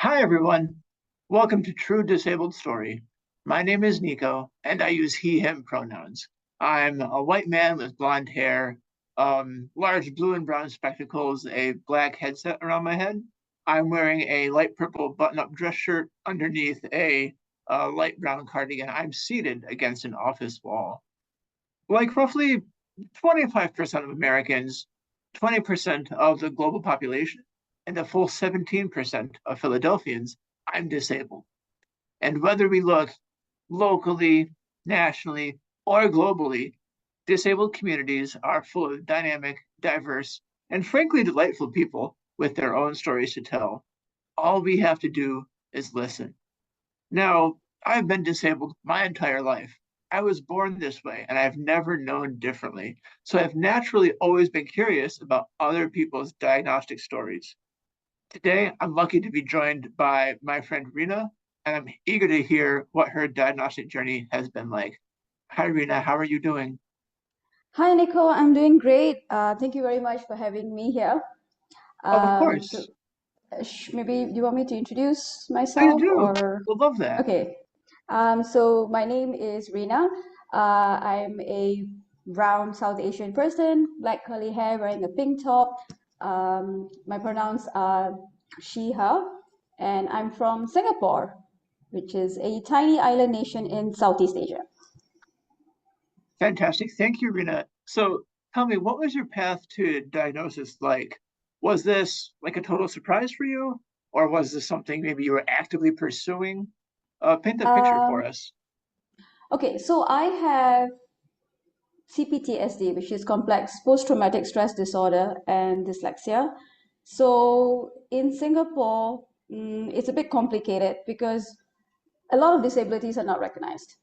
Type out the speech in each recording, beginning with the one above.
Hi, everyone. Welcome to True Disabled Story. My name is Nico, and I use he, him pronouns. I'm a white man with blonde hair, large blue and brown spectacles, a black headset around my head. I'm wearing a light purple button-up dress shirt underneath a light brown cardigan. I'm seated against an office wall. Like roughly 25% of Americans, 20% of the global population, and the full 17% of Philadelphians, I'm disabled. And whether we look locally, nationally, or globally, disabled communities are full of dynamic, diverse, and frankly delightful people with their own stories to tell. All we have to do is listen. Now, I've been disabled my entire life. I was born this way and I've never known differently. So I've naturally always been curious about other people's diagnostic stories. Today, I'm lucky to be joined by my friend Reena, and I'm eager to hear what her diagnostic journey has been like. Hi, Reena, how are you doing? Hi, Nico. I'm doing great. Thank you very much for having me here. Of Um, so, course, Maybe do you want me to introduce please myself do. or? We'll love that. Okay. So my name is Reena. I'm a brown South Asian person, black curly hair, wearing a pink top. My pronouns are she, her, and I'm from Singapore, which is a tiny island nation in Southeast Asia. Fantastic. Thank you, Reena. So tell me, what was your path to diagnosis like? Was this like a total surprise for you? Or was this something maybe you were actively pursuing? Paint the picture for Um, us. okay, so I have CPTSD, which is complex post-traumatic stress disorder and dyslexia. So in Singapore, it's a bit complicated because a lot of disabilities are not recognized.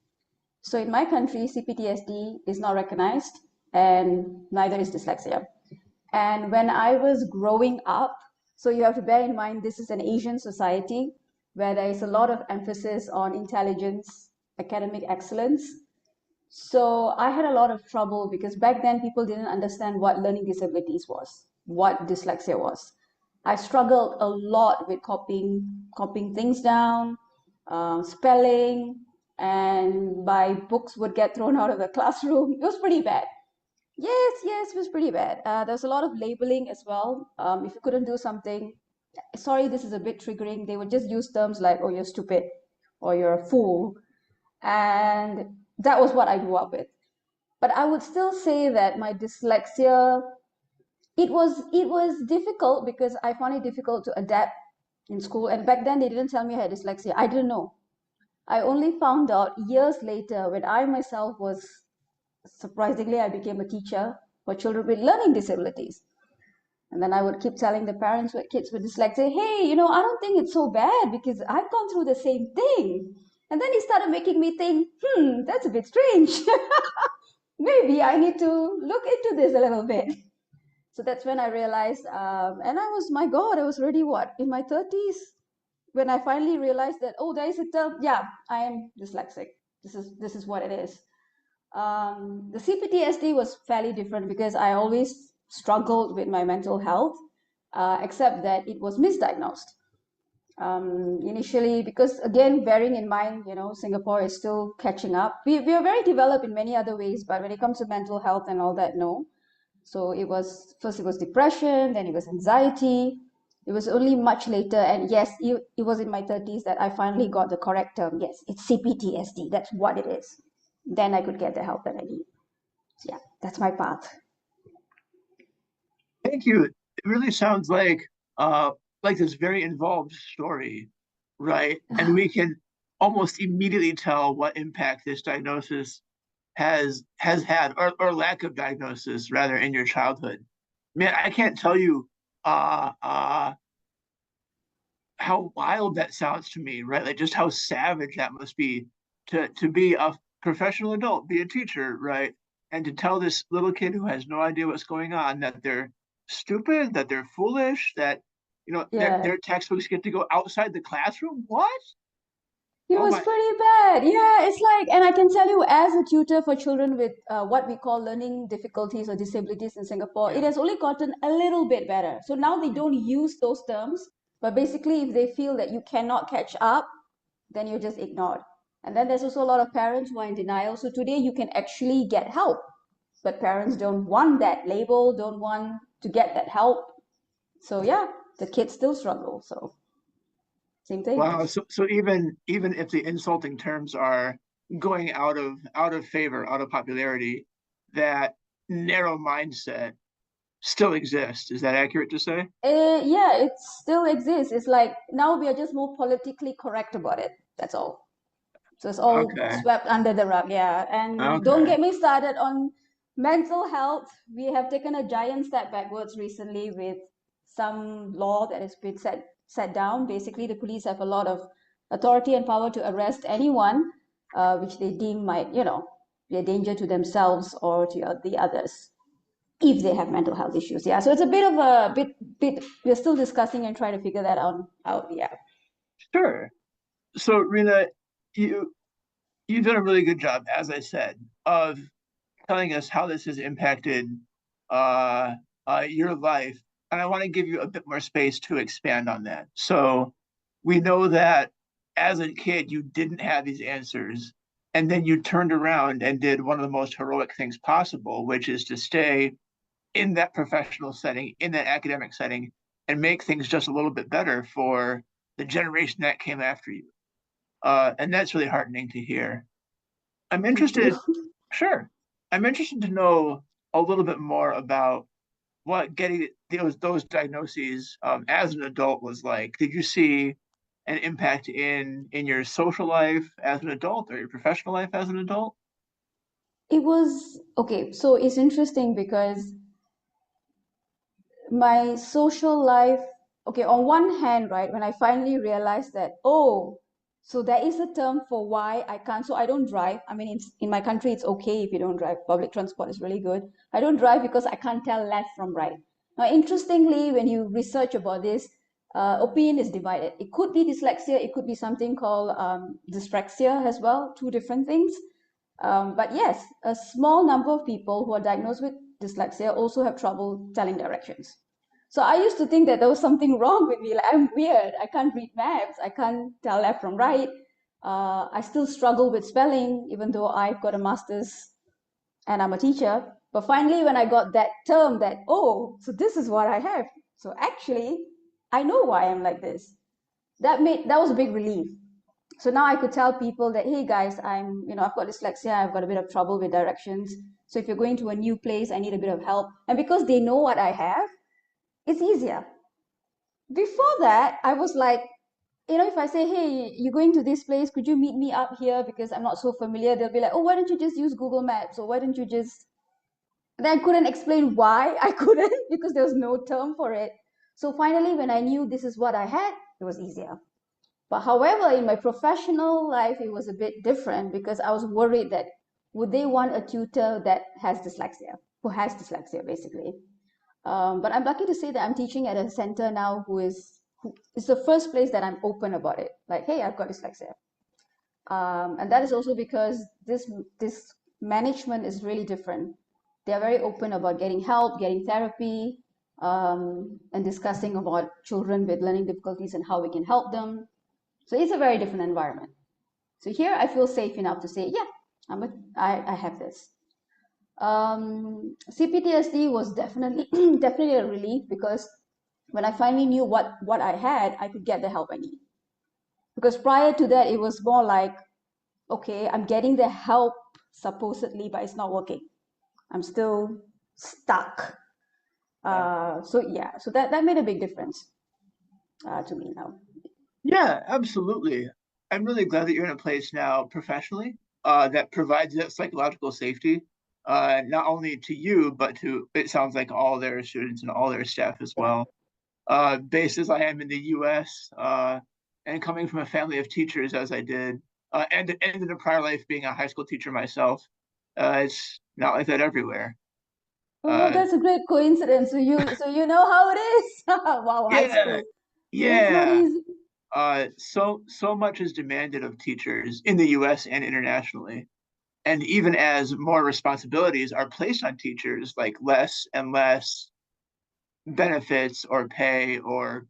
So in my country, CPTSD is not recognized and neither is dyslexia. And when I was growing up, so you have to bear in mind this is an Asian society where there is a lot of emphasis on intelligence, academic excellence. So I had a lot of trouble because back then people didn't understand what learning disabilities was, what dyslexia was. I struggled a lot with copying things down, spelling, and my books would get thrown out of the classroom. It was pretty bad. Yes, it was pretty bad. There was a lot of labeling as well. If you couldn't do something, sorry, this is a bit triggering. They would just use terms like, "Oh, you're stupid," or "You're a fool," and that was what I grew up with. But I would still say that my dyslexia, it was difficult because I found it difficult to adapt in school. And back then they didn't tell me I had dyslexia. I didn't know. I only found out years later when I myself was, surprisingly, I became a teacher for children with learning disabilities. And then I would keep telling the parents with kids with dyslexia, hey, I don't think it's so bad because I've gone through the same thing. And then he started making me think, that's a bit strange. Maybe I need to look into this a little bit. So that's when I realized, and my God, I was already what, in my 30s when I finally realized that, oh, there is a term, yeah, I am dyslexic. This is what it is. The CPTSD was fairly different because I always struggled with my mental health, except that it was misdiagnosed. Initially, because again, bearing in mind, Singapore is still catching up. We are very developed in many other ways, but when it comes to mental health and all that, no. So it was depression, then it was anxiety. It was only much later, and yes, it was in my 30s that I finally got the correct term. Yes, it's CPTSD. That's what it is. Then I could get the help that I need. So yeah, that's my path. Thank you. It really sounds like this very involved story, right? And we can almost immediately tell what impact this diagnosis has had or lack of diagnosis rather in your childhood. Man, I can't tell you uh uh how wild that sounds to me, right? Like just how savage that must be to be a professional adult, be a teacher, right? And to tell this little kid who has no idea what's going on that they're stupid, that they're foolish, that Yeah, their textbooks get to go outside the classroom. What? it Oh was my, pretty bad. Yeah, it's like, and I can tell you, as a tutor for children with what we call learning difficulties or disabilities in Singapore, it yeah. has only gotten a little bit better. So now they don't use those terms. But basically, if they feel that you cannot catch up, then you're just ignored. And then there's also a lot of parents who are in denial. So today you can actually get help, but parents don't want that label, don't want to get that help. So yeah, the kids still struggle. So same thing. Wow. So even if the insulting terms are going out of favor, out of popularity, that narrow mindset still exists. Is that accurate to say? Yeah, it still exists. It's like now we are just more politically correct about it. That's all. So it's all Okay. swept under the rug. Yeah. And don't Okay. get me started on mental health. We have taken a giant step backwards recently with some law that has been set down. Basically, the police have a lot of authority and power to arrest anyone which they deem might, be a danger to themselves or to the others if they have mental health issues. Yeah. So it's a bit of a bit. We're still discussing and trying to figure that out. Yeah. Sure. So Reena, you you've done a really good job, as I said, of telling us how this has impacted uh, your life. And I want to give you a bit more space to expand on that. So we know that as a kid, you didn't have these answers. And then you turned around and did one of the most heroic things possible, which is to stay in that professional setting, in that academic setting, and make things just a little bit better for the generation that came after you. And that's really heartening to hear. I'm Thank you. interested, sure. I'm interested to know a little bit more about what getting those diagnoses as an adult was like. Did you see an impact in your social life as an adult or your professional life as an adult? It was okay. So it's interesting because my social life, okay, on one hand, right, when I finally realized that, oh, so there is a term for why I can't, so I don't drive. I mean, in my country, it's okay if you don't drive. Public transport is really good. I don't drive because I can't tell left from right. Now, interestingly, when you research about this, opinion is divided. It could be dyslexia, it could be something called dyspraxia as well, two different things. But yes, a small number of people who are diagnosed with dyslexia also have trouble telling directions. So I used to think that there was something wrong with me. Like I'm weird. I can't read maps. I can't tell left from right. I still struggle with spelling, even though I've got a master's and I'm a teacher. But finally, when I got that term, that oh, so this is what I have. So actually, I know why I'm like this. That was a big relief. So now I could tell people that, hey guys, I've got dyslexia, I've got a bit of trouble with directions. So if you're going to a new place, I need a bit of help. And because they know what I have, it's easier. Before that, I was like, if I say, hey, you're going to this place, could you meet me up here because I'm not so familiar? They'll be like, oh, why don't you just use Google Maps? Or why don't you just. Then I couldn't explain why I couldn't because there was no term for it. So finally, when I knew this is what I had, it was easier. But however, in my professional life, it was a bit different because I was worried that would they want a tutor that has dyslexia, who has dyslexia basically. But I'm lucky to say that I'm teaching at a center now who is the first place that I'm open about it. Like, hey, I've got dyslexia. And that is also because this management is really different. They are very open about getting help, getting therapy, and discussing about children with learning difficulties and how we can help them. So it's a very different environment. So here I feel safe enough to say, yeah, I have this. CPTSD was definitely definitely a relief because when I finally knew what I had, I could get the help I need. Because prior to that, it was more like, okay, I'm getting the help supposedly, but it's not working. I'm still stuck. Yeah. So yeah, so that made a big difference to me now. Yeah, absolutely. I'm really glad that you're in a place now professionally that provides that psychological safety, not only to you, but to, it sounds like, all their students and all their staff as Yeah. well. Based as I am in the US, and coming from a family of teachers as I did, and in a prior life being a high school teacher myself, it's not like that everywhere. Oh, Uh, that's a great coincidence. So you know how it is. Wow, high yeah, school. It's not yeah. easy. So much is demanded of teachers in the US and internationally. And even as more responsibilities are placed on teachers, like less and less benefits or pay or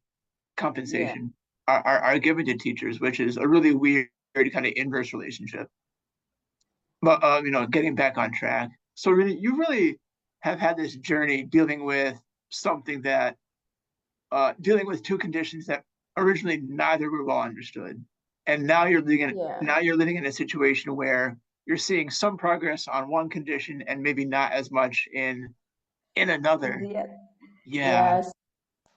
Yeah. compensation are given to teachers, which is a really weird kind of inverse relationship. But getting back on track. So really, you really have had this journey dealing with something that dealing with two conditions that originally neither were well understood, and Yeah. now you're living in a situation where you're seeing some progress on one condition and maybe not as much in In another. the end. Yeah, Yes.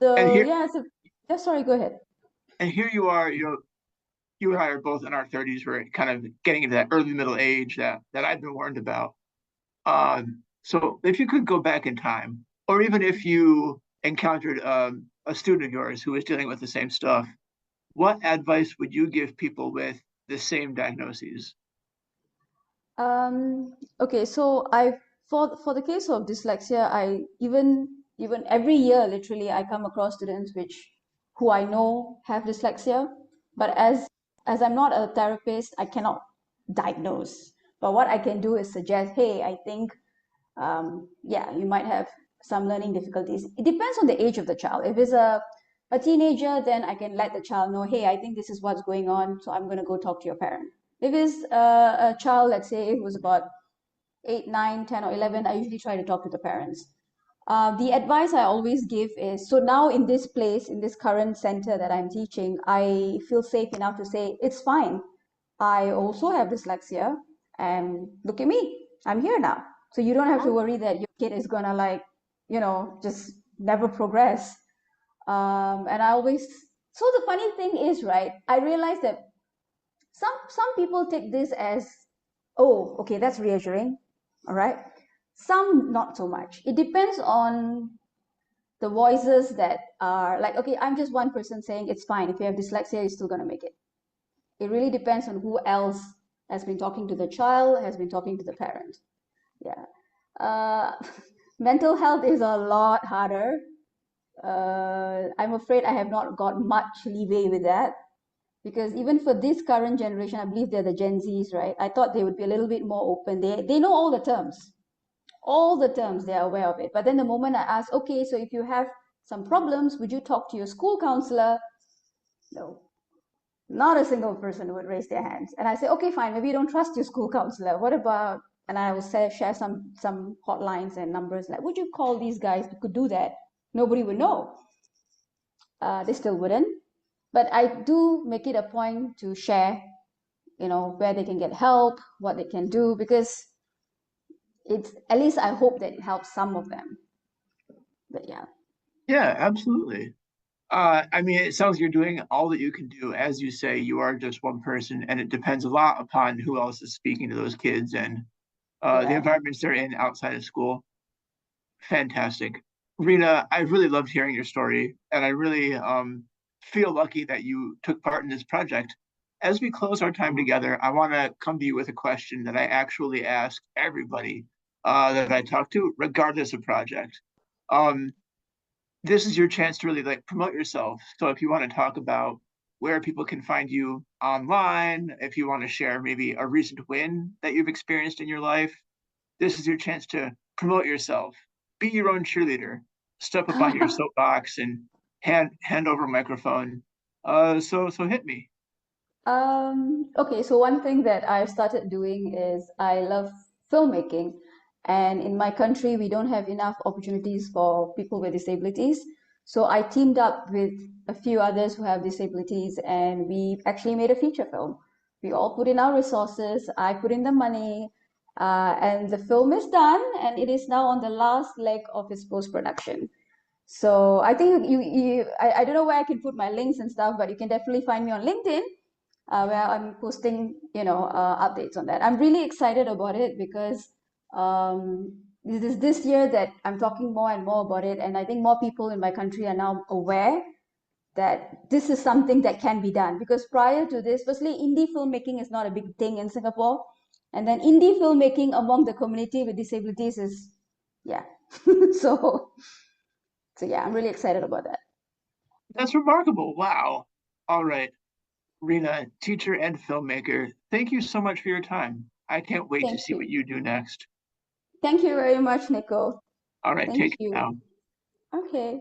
and So here yeah, so yeah, sorry, go ahead. and here you are. You and I are both in our 30s. We're kind of getting into that early middle age that I've been warned about. So if you could go back in time, or even if you encountered a student of yours who was dealing with the same stuff, what advice would you give people with the same diagnoses? Okay, so I for the case of dyslexia, I even every year literally I come across students who I know have dyslexia, but as I'm not a therapist, I cannot diagnose. But what I can do is suggest, hey, I think yeah, you might have some learning difficulties. It depends on the age of the child. If it's a teenager, then I can let the child know, hey, I think this is what's going on, so I'm going to go talk to your parent. If it's a child, let's say it was about 8, 9, 10, or 11, I usually try to talk to the parents. The advice I always give is, so now in this place, in this current center that I'm teaching, I feel safe enough to say, it's fine. I also have dyslexia, and look at me, I'm here now. So you don't have to worry that your kid is gonna like, just never progress. And I always, so the funny thing is, right, I realize that some people take this as, oh, okay, that's reassuring, all right. Some not so much. It depends on the voices that are like, okay, I'm just one person saying it's fine. If you have dyslexia, you're still gonna make it. It really depends on who else has been talking to the child, has been talking to the parent. Yeah. Uh, mental health is a lot harder. I'm afraid I have not got much leeway with that because even for this current generation, I believe they're the Gen Zs, right? I thought they would be a little bit more open. They know all the terms, they're aware of it. But then the moment I ask, okay, so if you have some problems, would you talk to your school counselor? No, not a single person would raise their hands. And I say, okay, fine, maybe you don't trust your school counselor. What about, and I will share some hotlines and numbers like, would you call these guys who could do that? Nobody would know. They still wouldn't. But I do make it a point to share, where they can get help, what they can do, because it's, at least I hope that it helps some of them. But yeah. Yeah, absolutely. I mean, it sounds like you're doing all that you can do. As you say, you are just one person, and it depends a lot upon who else is speaking to those kids and the Yeah. environments they're in outside of school. Fantastic. Reena, I really loved hearing your story, and I really feel lucky that you took part in this project. As we close our time together, I want to come to you with a question that I actually ask everybody that I talk to, regardless of project. Um, this is your chance to really like promote yourself. So if you want to talk about where people can find you online, if you want to share maybe a recent win that you've experienced in your life, this is your chance to promote yourself, be your own cheerleader, step up on your soapbox and hand over a microphone. So hit me. Okay, so one thing that I've started doing is I love filmmaking. And in my country, we don't have enough opportunities for people with disabilities. So I teamed up with a few others who have disabilities, and we actually made a feature film. We all put in our resources, I put in the money, and the film is done, and it is now on the last leg of its post-production. So I think I don't know where I can put my links and stuff, but you can definitely find me on LinkedIn, where I'm posting, updates on that. I'm really excited about it because it is this year that I'm talking more and more about it, and I think more people in my country are now aware that this is something that can be done. Because prior to this, firstly, indie filmmaking is not a big thing in Singapore, and then indie filmmaking among the community with disabilities is, yeah. so so yeah, I'm really excited about that. That's remarkable. Wow. All right, Reena, teacher and filmmaker, thank you so much for your time. I can't wait to Thank see what you. you do next. Thank you very much, Nico. All right, Thank take it you. now. Okay.